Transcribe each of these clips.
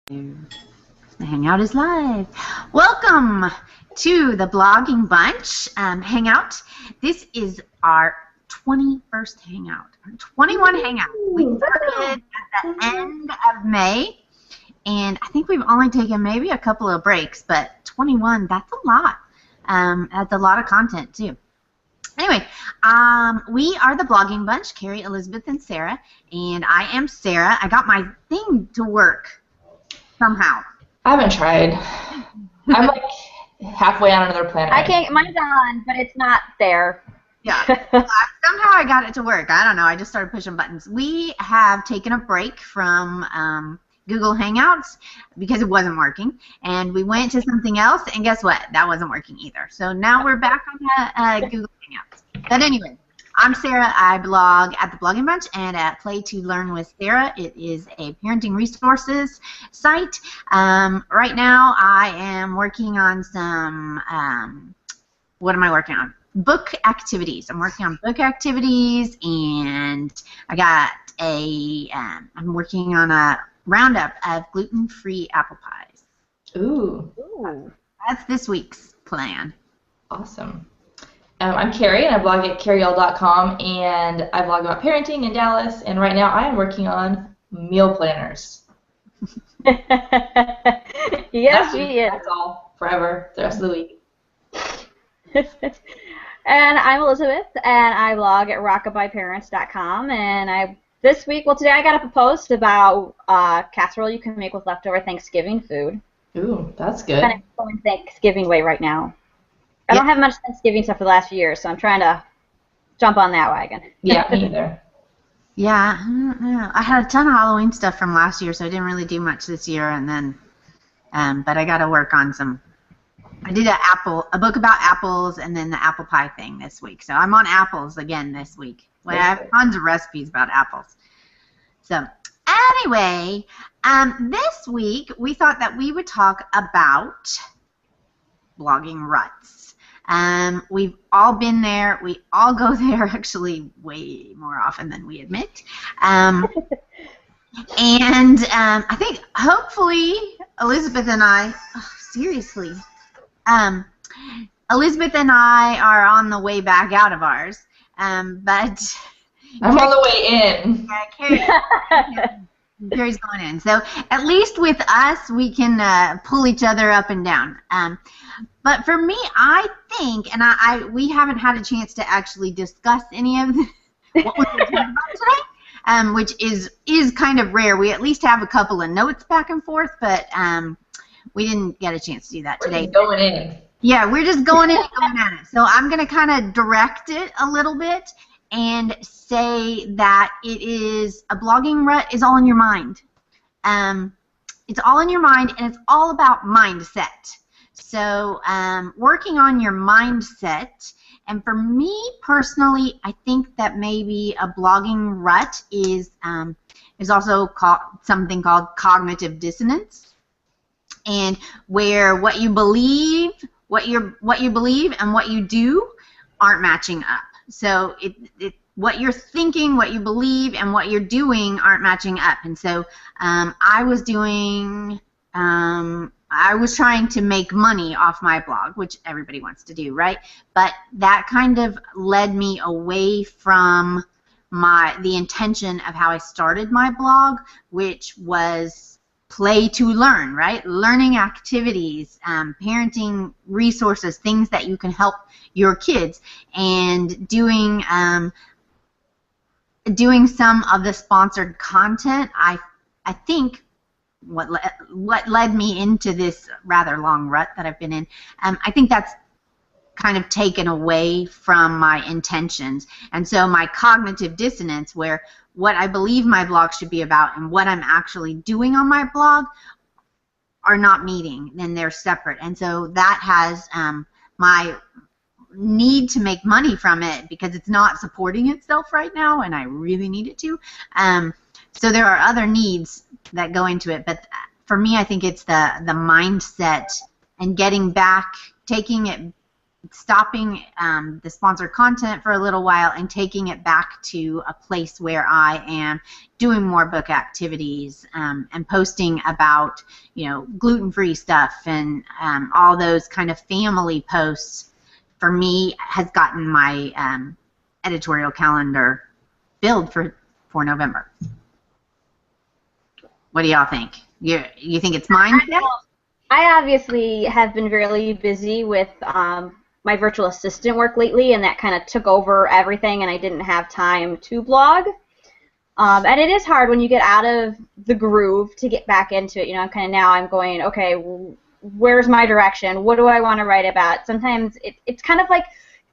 The Hangout is live. Welcome to the Blogging Bunch Hangout. This is our 21st Hangout, our 21 Hangout. We started at the end of May, and I think we've only taken maybe a couple of breaks, but 21, that's a lot. That's a lot of content, too. Anyway, we are the Blogging Bunch, Carrie, Elizabeth, and Sarah, and I am Sarah. I got my thing to work somehow. I haven't tried. I'm like halfway on another planet. I can't. Mine's on, but it's not there. Yeah. Somehow I got it to work. I don't know. I just started pushing buttons. We have taken a break from Google Hangouts because it wasn't working, and we went to something else, and guess what? That wasn't working either. So now we're back on Google Hangouts. But anyway, I'm Sarah. I blog at the Blogging Bunch and at Play to Learn with Sarah. It is a parenting resources site. Right now, I am working on some. What am I working on? Book activities. I'm working on book activities, and I got a. I'm working on a roundup of gluten-free apple pies. Ooh. That's this week's plan. Awesome. I'm Carrie, and I blog at carriel.com, and I blog about parenting in Dallas, and right now I am working on meal planners. Yes, she is. That's all, forever, the rest of the week. And I'm Elizabeth, and I blog at rockabyeparents.com, and today I got up a post about casserole you can make with leftover Thanksgiving food. Ooh, that's good. Kind of going Thanksgiving way right now. I don't have much Thanksgiving stuff for the last few years, so I'm trying to jump on that wagon. Yeah, me either. Yeah, I had a ton of Halloween stuff from last year, so I didn't really do much this year, and then, but I got to work on some. I did a book about apples, and then the apple pie thing this week. So I'm on apples again this week. Well, I have tons of recipes about apples. So anyway, this week we thought that we would talk about blogging ruts. We've all been there. We all go there actually way more often than we admit. And I think hopefully Elizabeth and I, seriously, Elizabeth and I are on the way back out of ours. But I'm on the way in. Carrie's going in. So at least with us, we can pull each other up and down. But for me, I think, and we haven't had a chance to actually discuss any of what we're going to talk about today, which is kind of rare. We at least have a couple of notes back and forth, but we didn't get a chance to do that today. We're just going in. Yeah, we're just going in and going at it. So I'm going to kind of direct it a little bit and say that a blogging rut is all in your mind. It's all in your mind, and it's all about mindset. So working on your mindset, and for me personally, I think that maybe a blogging rut is also something called cognitive dissonance, and where what you believe, what you believe, and what you do aren't matching up. So what you're thinking, what you believe, and what you're doing aren't matching up. And so I was trying to make money off my blog, which everybody wants to do, right? But that kind of led me away from the intention of how I started my blog, which was play to learn, right? Learning activities, parenting resources, things that you can help your kids, and doing some of the sponsored content. I think what led me into this rather long rut that I've been in, I think that's kind of taken away from my intentions. And so my cognitive dissonance, where what I believe my blog should be about and what I'm actually doing on my blog are not meeting, then they're separate. And so that has my need to make money from it because it's not supporting itself right now, and I really need it to. So there are other needs that go into it, but for me, I think it's the mindset and getting back, taking it stopping the sponsored content for a little while and taking it back to a place where I am doing more book activities and posting about, gluten-free stuff and all those kind of family posts, for me, has gotten my editorial calendar filled for November. What do y'all think? You think it's mine? I obviously have been really busy with my virtual assistant work lately, and that kind of took over everything, and I didn't have time to blog. And it is hard when you get out of the groove to get back into it. I'm going, okay, where's my direction? What do I want to write about? Sometimes it's kind of like,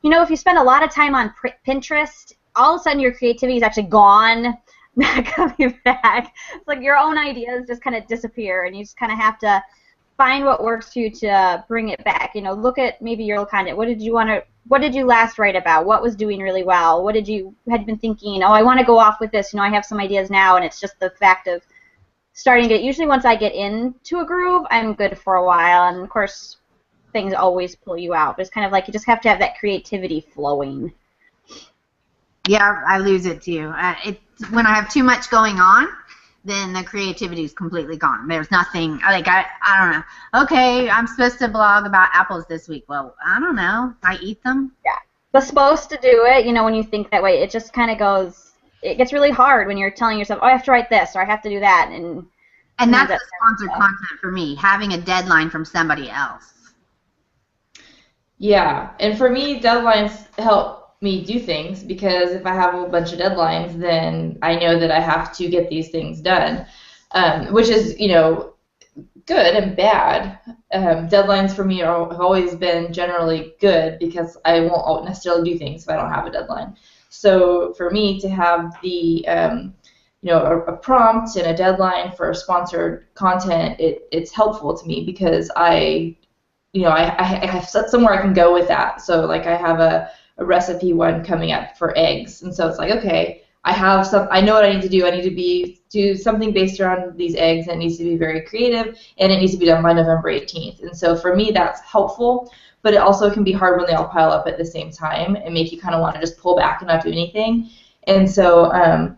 if you spend a lot of time on Pinterest, all of a sudden your creativity is actually gone, not coming back. It's like your own ideas just kind of disappear, and you just kind of have to find what works for you to bring it back. Look at maybe your content. What did you last write about? What was doing really well? What had you been thinking? Oh, I want to go off with this. I have some ideas now, and it's just the fact of starting it. Usually once I get into a groove, I'm good for a while, and of course things always pull you out. But it's kind of like you just have to have that creativity flowing. Yeah, I lose it too. It's when I have too much going on, then the creativity is completely gone. There's nothing, like, I don't know. Okay, I'm supposed to blog about apples this week. Well, I don't know. I eat them. Yeah. But supposed to do it, when you think that way, it just kind of goes, it gets really hard when you're telling yourself, oh, I have to write this, or I have to do that. And that's the sponsored content for me, having a deadline from somebody else. Yeah, and for me, deadlines help me do things, because if I have a bunch of deadlines, then I know that I have to get these things done, which is, good and bad. Deadlines for me have always been generally good, because I won't necessarily do things if I don't have a deadline. So for me to have the a prompt and a deadline for sponsored content, it's helpful to me, because I have somewhere I can go with that. So like I have a recipe one coming up for eggs, and so it's like, okay, I know what I need to do. I need to do something based around these eggs, and it needs to be very creative, and it needs to be done by November 18th. And so for me, that's helpful, but it also can be hard when they all pile up at the same time and make you kind of want to just pull back and not do anything. And so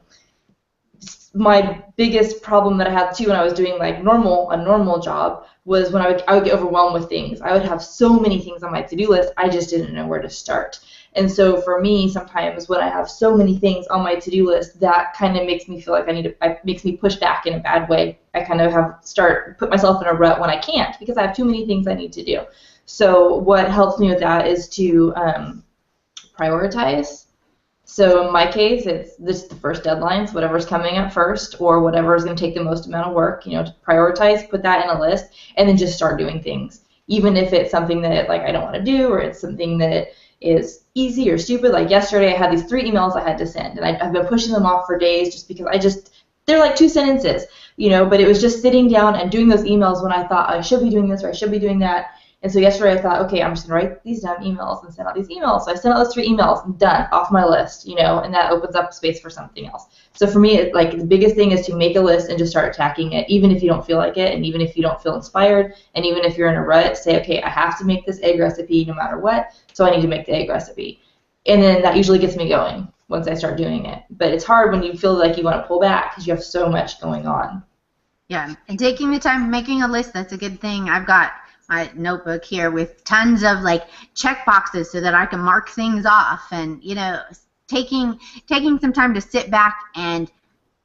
my biggest problem that I had too when I was doing like a normal job was when I would get overwhelmed with things. I would have so many things on my to-do list, I just didn't know where to start. And so for me, sometimes when I have so many things on my to-do list, that kind of makes me feel like makes me push back in a bad way. I kind of put myself in a rut when I can't, because I have too many things I need to do. So what helps me with that is to prioritize. So in my case, it's the first deadlines, whatever's coming up first, or whatever is going to take the most amount of work, to prioritize, put that in a list, and then just start doing things. Even if it's something that like I don't want to do, or it's something that is easy or stupid. Like yesterday, I had these 3 emails I had to send, and I've been pushing them off for days just because they're like 2 sentences, but it was just sitting down and doing those emails when I thought I should be doing this or I should be doing that. And so yesterday I thought, okay, I'm just going to write these down emails and send out these emails. So I sent out those 3 emails, done, off my list, and that opens up space for something else. So for me, the biggest thing is to make a list and just start attacking it, even if you don't feel like it, and even if you don't feel inspired, and even if you're in a rut, say, okay, I have to make this egg recipe no matter what, so I need to make the egg recipe. And then that usually gets me going once I start doing it. But it's hard when you feel like you want to pull back because you have so much going on. Yeah, and taking the time, making a list, that's a good thing. I've got my notebook here with tons of check boxes so that I can mark things off, and taking some time to sit back and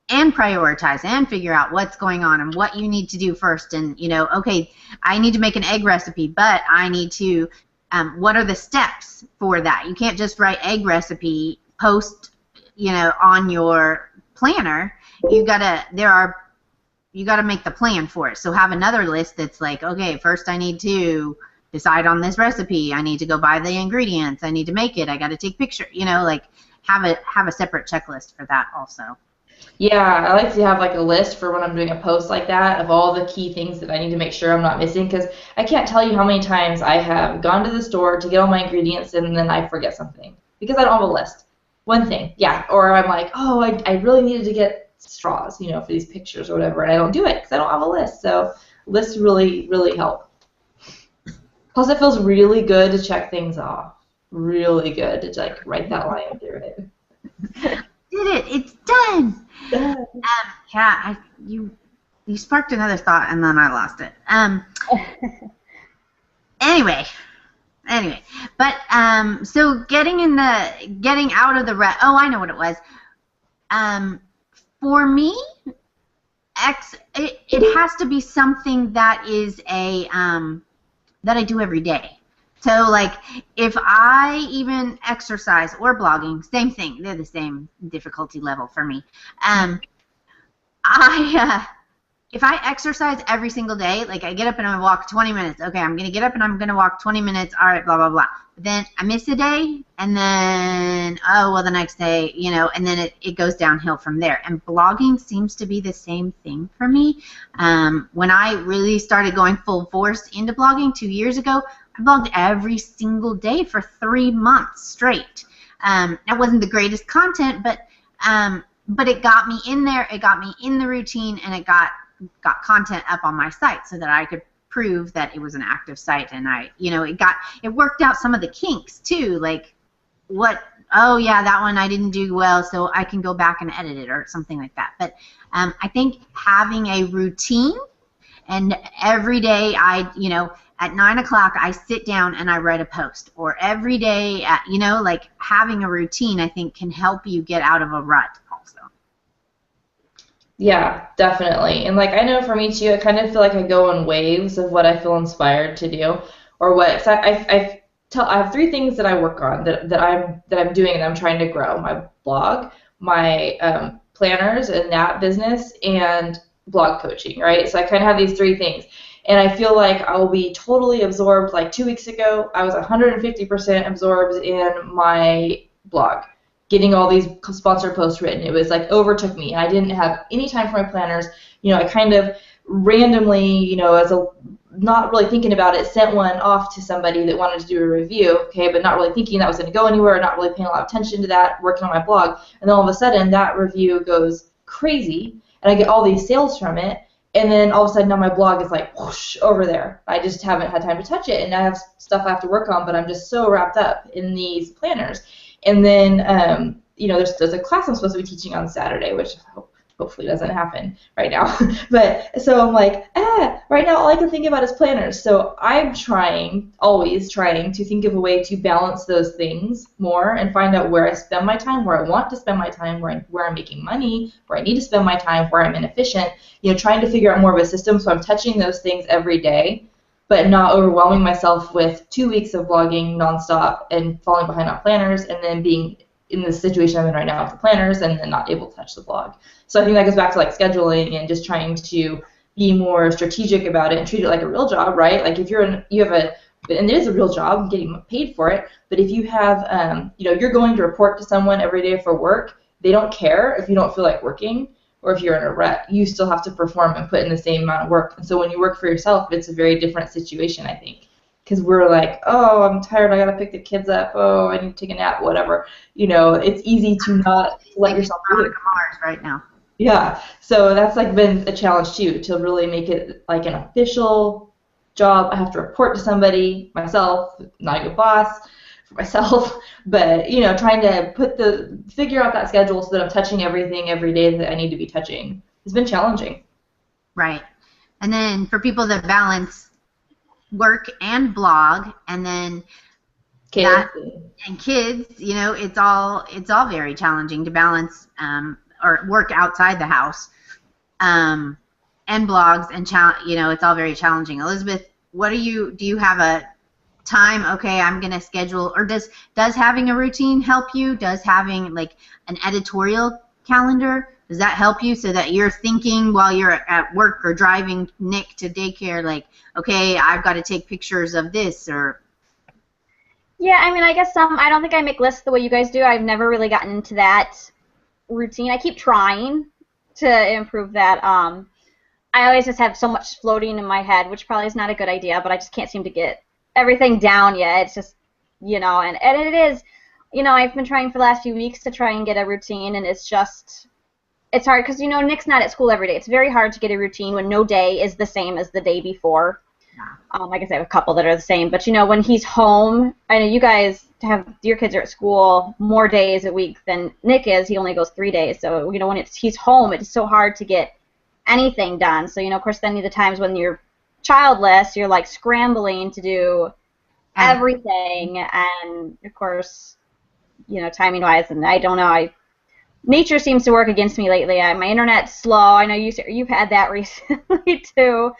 prioritize and figure out what's going on and what you need to do first. And okay, I need to make an egg recipe, but I need to what are the steps for that? You can't just write egg recipe, post on your planner. You gotta make the plan for it. So have another list that's like, okay, first I need to decide on this recipe. I need to go buy the ingredients. I need to make it. I got to take pictures. Have a separate checklist for that also. Yeah, I like to have a list for when I'm doing a post like that of all the key things that I need to make sure I'm not missing, because I can't tell you how many times I have gone to the store to get all my ingredients and then I forget something because I don't have a list. One thing, yeah, or I'm like, oh, I really needed to get straws, for these pictures or whatever, and I don't do it because I don't have a list. So lists really, really help. Plus, it feels really good to check things off. Really good to like write that line through it. Did it? It's done. Done. Yeah, you sparked another thought and then I lost it. Anyway, but so getting out of the rut. Oh, I know what it was. For me, it has to be something that is that I do every day. So, like, if I even exercise or blogging, same thing. They're the same difficulty level for me. If I exercise every single day, like I get up and I walk 20 minutes. Okay, I'm going to get up and I'm going to walk 20 minutes. All right, blah, blah, blah. But then I miss a day, and then, oh, well, the next day, and then it goes downhill from there. And blogging seems to be the same thing for me. When I really started going full force into blogging 2 years ago, I blogged every single day for 3 months straight. That wasn't the greatest content, but it got me in there, it got me in the routine, and it got content up on my site so that I could prove that it was an active site, and it worked out some of the kinks too, like oh yeah, that one I didn't do well, so I can go back and edit it or something like that. But I think having a routine, and every day at 9 o'clock I sit down and I write a post, or every day like having a routine, I think can help you get out of a rut also. Yeah, definitely. And like I know for me too, I kind of feel like I go in waves of what I feel inspired to do, or what. So I have 3 things that I work on that I'm doing and I'm trying to grow: my blog, my planners and that business, and blog coaching. Right. So I kind of have these 3 things, and I feel like I will be totally absorbed. Like 2 weeks ago, I was 150% absorbed in my blog, getting all these sponsored posts written. It was like overtook me. I didn't have any time for my planners. I kind of randomly, not really thinking about it, sent one off to somebody that wanted to do a review, okay, but not really thinking that was going to go anywhere, not really paying a lot of attention to that, working on my blog. And then all of a sudden, that review goes crazy, and I get all these sales from it. And then all of a sudden, now my blog is like whoosh over there. I just haven't had time to touch it, and I have stuff I have to work on, but I'm just so wrapped up in these planners. And then, there's a class I'm supposed to be teaching on Saturday, which hopefully doesn't happen right now. But so I'm like, right now all I can think about is planners. So I'm always trying to think of a way to balance those things more and find out where I spend my time, where I want to spend my time, where I'm making money, where I need to spend my time, where I'm inefficient. Trying to figure out more of a system so I'm touching those things every day, but not overwhelming myself with 2 weeks of blogging nonstop and falling behind on planners, and then being in the situation I'm in right now with the planners and then not able to touch the blog. So I think that goes back to like scheduling and just trying to be more strategic about it and treat it like a real job, right? Like if and it is a real job, getting paid for it, but if you have, you're going to report to someone every day for work, they don't care if you don't feel like working, or if you're in a rut, you still have to perform and put in the same amount of work. And so when you work for yourself, it's a very different situation, I think. Because we're like, oh, I'm tired, I got to pick the kids up, oh, I need to take a nap, whatever. It's easy to not let yourself do it. Mars right now. Yeah, so that's like been a challenge too, to really make it like an official job. I have to report to somebody, myself, not a good boss for myself, but trying to figure out that schedule so that I'm touching everything every day that I need to be touching. It's been challenging. Right. And then for people that balance work and blog, and then kids it's all very challenging to balance or work outside the house and blogs, and it's all very challenging. Elizabeth, do you have a time? Okay, I'm gonna schedule, or does having a routine help you? Does having like an editorial calendar, does that help you so that you're thinking while you're at work or driving Nick to daycare, like, okay, I've got to take pictures of this? Or yeah, I guess I don't think I make lists the way you guys do. I've never really gotten into that routine. I keep trying to improve that. I always just have so much floating in my head, which probably is not a good idea, but I just can't seem to get everything down yet. It's just, and it is, I've been trying for the last few weeks to try and get a routine, and it's hard because, Nick's not at school every day. It's very hard to get a routine when no day is the same as the day before. I guess I have a couple that are the same, but when he's home, I know you guys your kids are at school more days a week than Nick is. He only goes 3 days, so when he's home, it's so hard to get anything done. So of course, then the times when you're childless, you're like scrambling to do everything, and of course, timing wise, and I don't know, nature seems to work against me lately. My internet's slow. I know you've had that recently too.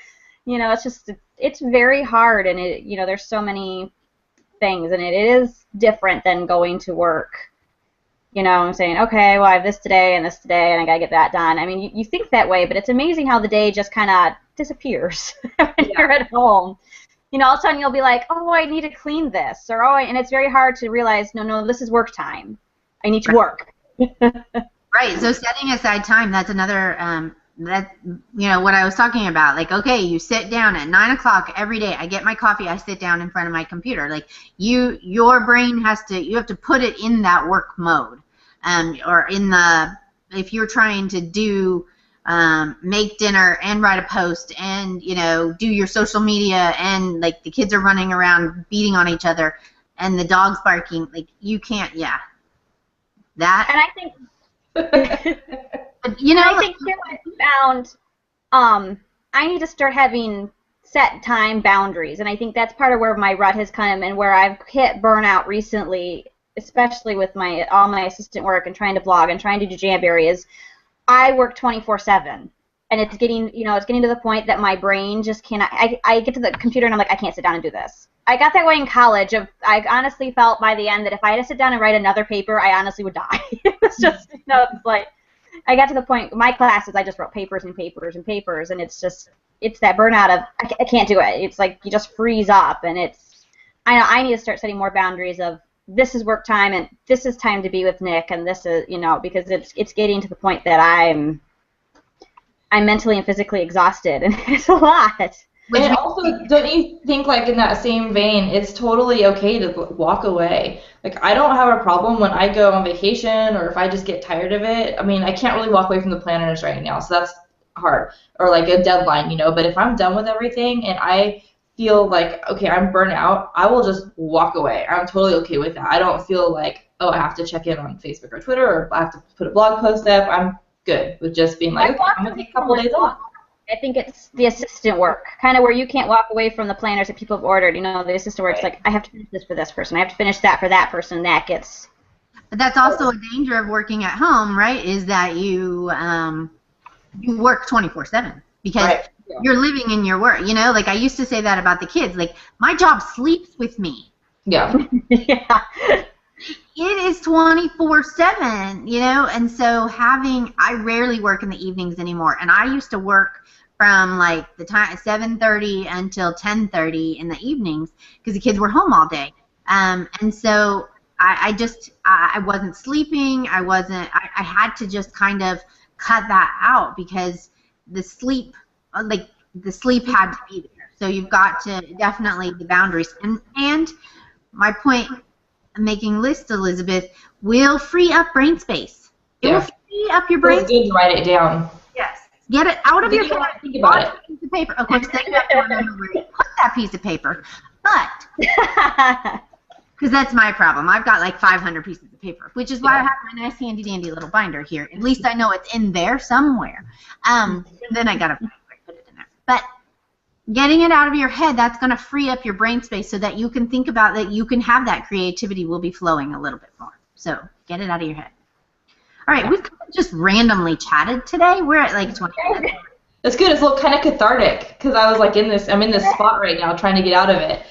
It's very hard, and there's so many things, and it is different than going to work. I'm saying, okay, well, I have this today, and I gotta get that done. I mean, you think that way, but it's amazing how the day just kind of disappears when you're at home. All of a sudden you'll be like, oh, I need to clean this, and it's very hard to realize, no, this is work time. I need to work. Right. So setting aside time, that's another, what I was talking about. Like, okay, you sit down at 9 o'clock every day. I get my coffee. I sit down in front of my computer. Like, your brain you have to put it in that work mode, or if you're trying to do, make dinner and write a post and, do your social media, and like the kids are running around beating on each other and the dog's barking, like you can't, that. And I think, I think too, I found, I need to start having set time boundaries, and I think that's part of where my rut has come and where I've hit burnout recently, especially with all my assistant work and trying to blog and trying to do Jamberry, is I work 24/7, and it's getting to the point that my brain just cannot. I get to the computer and I'm like, I can't sit down and do this. I got that way in college. I honestly felt by the end that if I had to sit down and write another paper, I honestly would die. It's just, it's like, I got to the point, my classes, I just wrote papers and papers and papers, and it's that burnout of, I can't do it. It's like you just freeze up, and I know I need to start setting more boundaries of, this is work time, and this is time to be with Nick, and this is, because it's getting to the point that I'm mentally and physically exhausted, and it's a lot. And also, don't you think, like, in that same vein, it's totally okay to walk away? Like, I don't have a problem when I go on vacation or if I just get tired of it. I mean, I can't really walk away from the planners right now, so that's hard. Or, like, a deadline, But if I'm done with everything and I feel like, okay, I'm burnt out, I will just walk away. I'm totally okay with that. I don't feel like, oh, I have to check in on Facebook or Twitter, or I have to put a blog post up. I'm good with just being like, okay, I'm going to take a couple days off. I think it's the assistant work, kind of where you can't walk away from the planners that people have ordered. The assistant work's like, I have to finish this for this person. I have to finish that for that person. That gets... But that's also a danger of working at home, right, is that you work 24/7 because you're living in your work. Like I used to say that about the kids. Like, my job sleeps with me. Yeah. Yeah. It is 24/7, and so I rarely work in the evenings anymore, and I used to work from like the time 7:30 until 10:30 in the evenings because the kids were home all day, and so I wasn't sleeping. I had to just kind of cut that out because the sleep had to be there. So you've got to definitely the boundaries, and my point I'm making list, Elizabeth, will free up brain space. It will free up your brain. It's good to write it down. Yes. Get it out of your head. Think about it. Piece of paper. Of course, then you have to remember where you put that piece of paper. But, because that's my problem. I've got like 500 pieces of paper, which is why I have my nice handy dandy little binder here. At least I know it's in there somewhere. And then I got to put it in there. But getting it out of your head, that's going to free up your brain space so that you can think about that. You can have that creativity will be flowing a little bit more. So get it out of your head. All right, we've kind of just randomly chatted today. We're at like 20 minutes. That's good. It's a little kind of cathartic because I was like I'm in this spot right now trying to get out of it.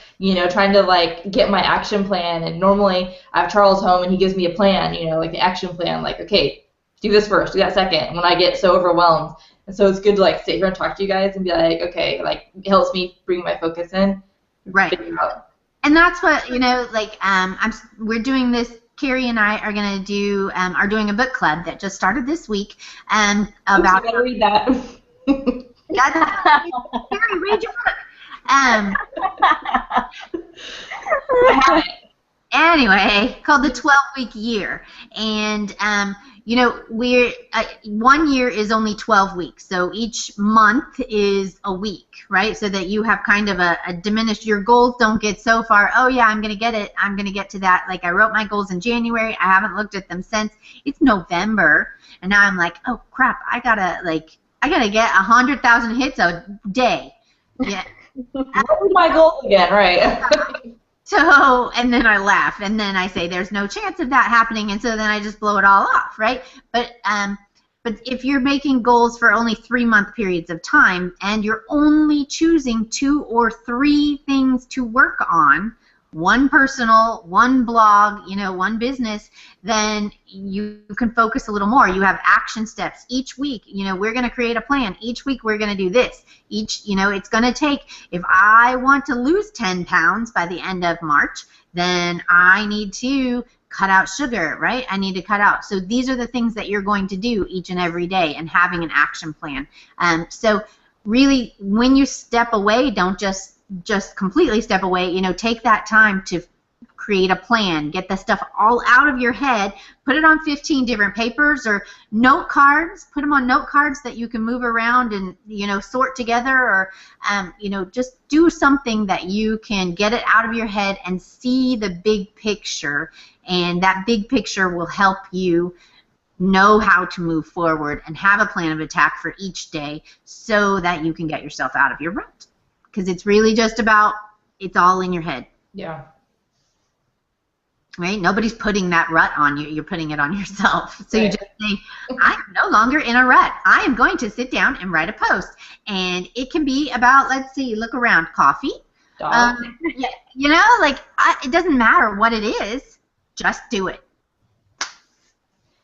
Trying to like get my action plan. And normally I have Charles home and he gives me a plan, like the action plan, like, okay, do this first, do that second, when I get so overwhelmed. And so it's good to like sit here and talk to you guys and be like, okay, like it helps me bring my focus in. Right. And that's what, we're doing this. Carrie and I are going to do, are doing a book club that just started this week. About. I gotta read that. Carrie, read your book. I have it. anyway, called the 12-week year. And, you know, 1 year is only 12 weeks. So each month is a week, right? So that you have kind of a diminished, your goals don't get so far, oh yeah, I'm going to get it. I'm going to get to that. Like I wrote my goals in January. I haven't looked at them since. It's November. And now I'm like, oh crap, I got to get 100,000 hits a day. Yeah. What were my goals again, right? So, and then I laugh, and then I say there's no chance of that happening, and so then I just blow it all off, right? But if you're making goals for only 3-month periods of time, and you're only choosing 2 or 3 things to work on, one personal, one blog, you know, one business, then you can focus a little more. You have action steps each week. You know, we're going to create a plan. Each week we're going to do this. You know, it's going to take, if I want to lose 10 pounds by the end of March, then I need to cut out sugar, right? I need to cut out. So these are the things that you're going to do each and every day, and having an action plan. So really, when you step away, don't just completely step away. You know, take that time to create a plan, get the stuff all out of your head, put it on 15 different papers or note cards, put them on note cards that you can move around and, you know, sort together, or, you know, just do something that you can get it out of your head and see the big picture, and that big picture will help you know how to move forward and have a plan of attack for each day so that you can get yourself out of your rut. Because it's really just about, it's all in your head. Yeah. Right? Nobody's putting that rut on you. You're putting it on yourself. So you just say, I'm no longer in a rut. I am going to sit down and write a post. And it can be about, let's see, look around, coffee. Yeah, you know, like, it doesn't matter what it is. Just do it.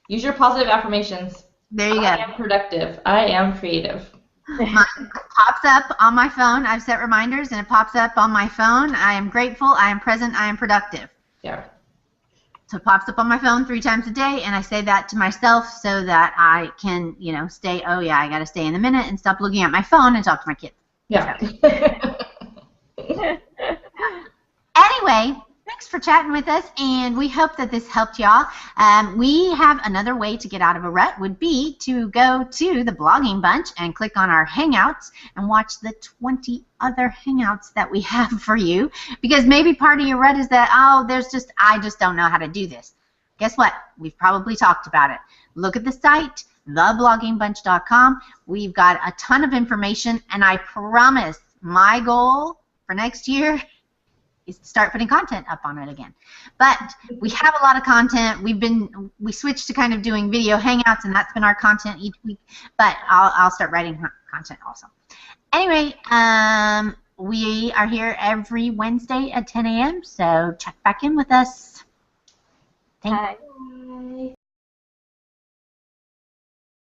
Use your positive affirmations. There you go. I am productive. I am creative. Mine pops up on my phone. I've set reminders, and it pops up on my phone. I am grateful. I am present. I am productive. Yeah. So it pops up on my phone 3 times a day, and I say that to myself so that I can, you know, stay, oh yeah, I got to stay in the minute and stop looking at my phone and talk to my kids. Yeah. Anyway, thanks for chatting with us, and we hope that this helped y'all. We have another way to get out of a rut would be to go to the Blogging Bunch and click on our Hangouts and watch the 20 other Hangouts that we have for you, because maybe part of your rut is that, oh, I just don't know how to do this. Guess what? We've probably talked about it. Look at the site, thebloggingBunch.com. We've got a ton of information, and I promise my goal for next year is to start putting content up on it again. But we have a lot of content. We switched to kind of doing video hangouts, and that's been our content each week. But I'll start writing content also. Anyway, we are here every Wednesday at 10 a.m., so check back in with us. Thank you. Bye.